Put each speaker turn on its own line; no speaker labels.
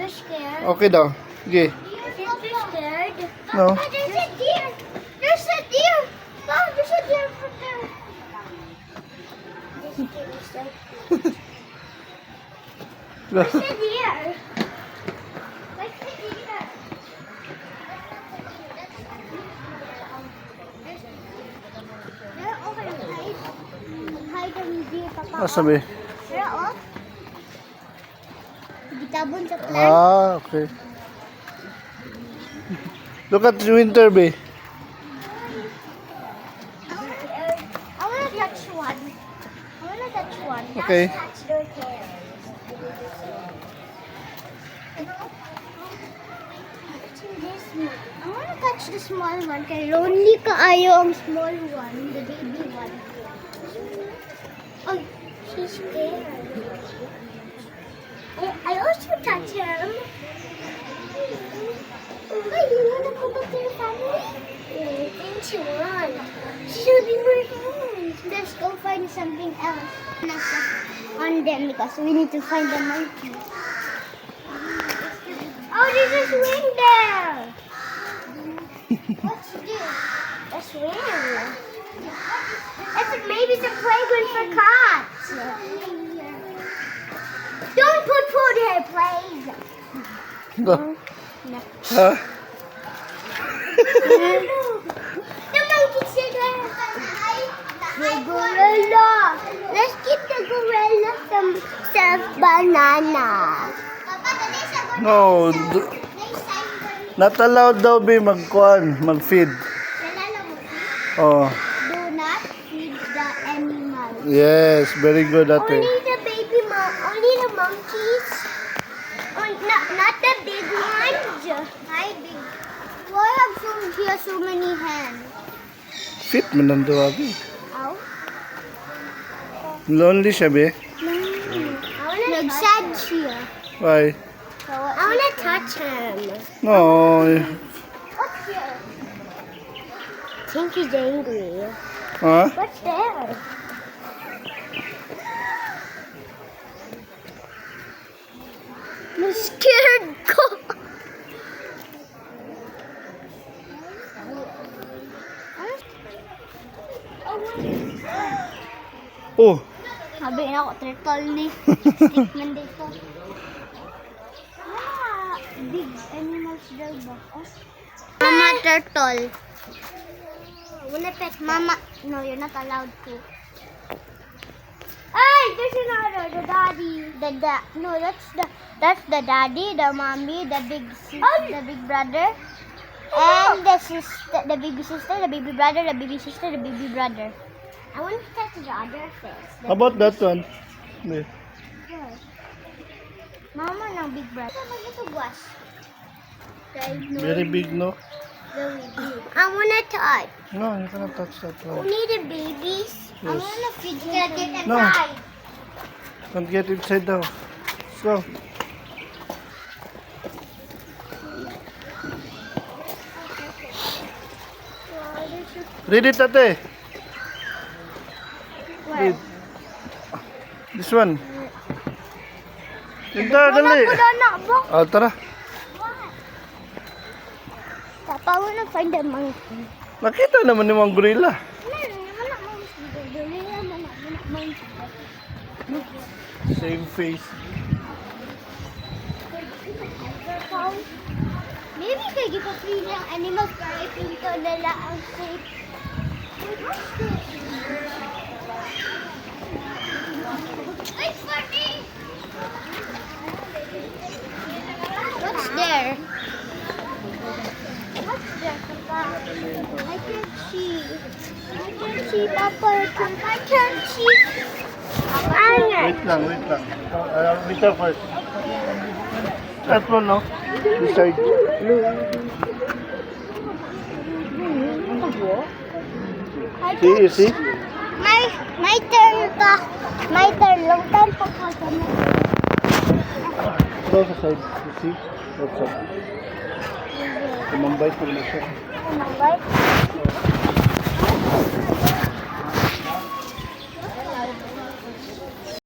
You're scared?
Okay daw. Sige.
You're scared?
No.
Oh, there's a deer. There's a deer. Mom, there's a deer from there. There's a deer. Where's the deer? They're over hide. Hide ang deer, Papa.
Ah, sabi.
They're off. Gitabon sa plant.
Ah, okay. Look at the winter, be.
I wanna touch one. I wanna touch one.
Okay.
Touch their hair. I wanna touch the small one. Kaya lonely ka ayaw ang small one, the baby one. Oh, she's scared. I also touch him. Hey, you wanna go back to your family? I think she won. She'll be right home. Let's go find something else. On them because we need to find the monkey. Oh, there's a swing there. What's this? A swing. Maybe it's a playground for cats. Don't put food here, please.
No.
No.
Ha?
The monkey's there. The gorilla. Let's keep the gorilla some banana.
No. Not allowed daw, be, mag-feed. Oh.
Do not feed the animals.
Yes, very good, ate.
Only the baby only the monkeys. Oh, not the big ones. Hi, big. Why have so many hands?
Fit man nando, abi.
Ow.
Lonely siya, be.
Nagsad siya.
Why?
I wanna touch him.
No.
What's here? I think he's angry.
Ha?
What's there? I'm scared ko.
Oh.
Sabi na ako, turtle ni. Stickman dito. Ah, big animals daw ba? Oh. Mama turtle. Wanna pet Mama? No, you're not allowed to. Hey, there's another. The daddy. No, that's the daddy, the mommy, the big the big brother, and the sister, the baby sister, the baby brother, the baby sister, the baby brother. I want to touch the other face.
How about that one? Be.
Mama ng big brother. Magtutugwas.
Very big, no?
Very big. I wanna touch.
No, you cannot touch that one.
Only the babies. I
Yes.
wanna feed them. Get
No.
inside.
Can't get inside daw. Let's go. Read it, ate.
Where?
Read. This one. Ito, dali.
Wala ba?
Oh, tara.
Papa, I wanna find the monkey.
Nakita naman ni mga gorilla. Same face.
Maybe kaya gipa-free ng animals para ipinto nila ang safe. Wait for me! What's there? What's there, Papa? I can't see. I can't see, Papa. I can't see.
Wait lang, wait lang. Dito first. That one, no? This side. See, you see?
My turn ka. My turn. Long time pa ka.
Ito sa side. You see? What's up? Tumambay po na siya.
Tumambay?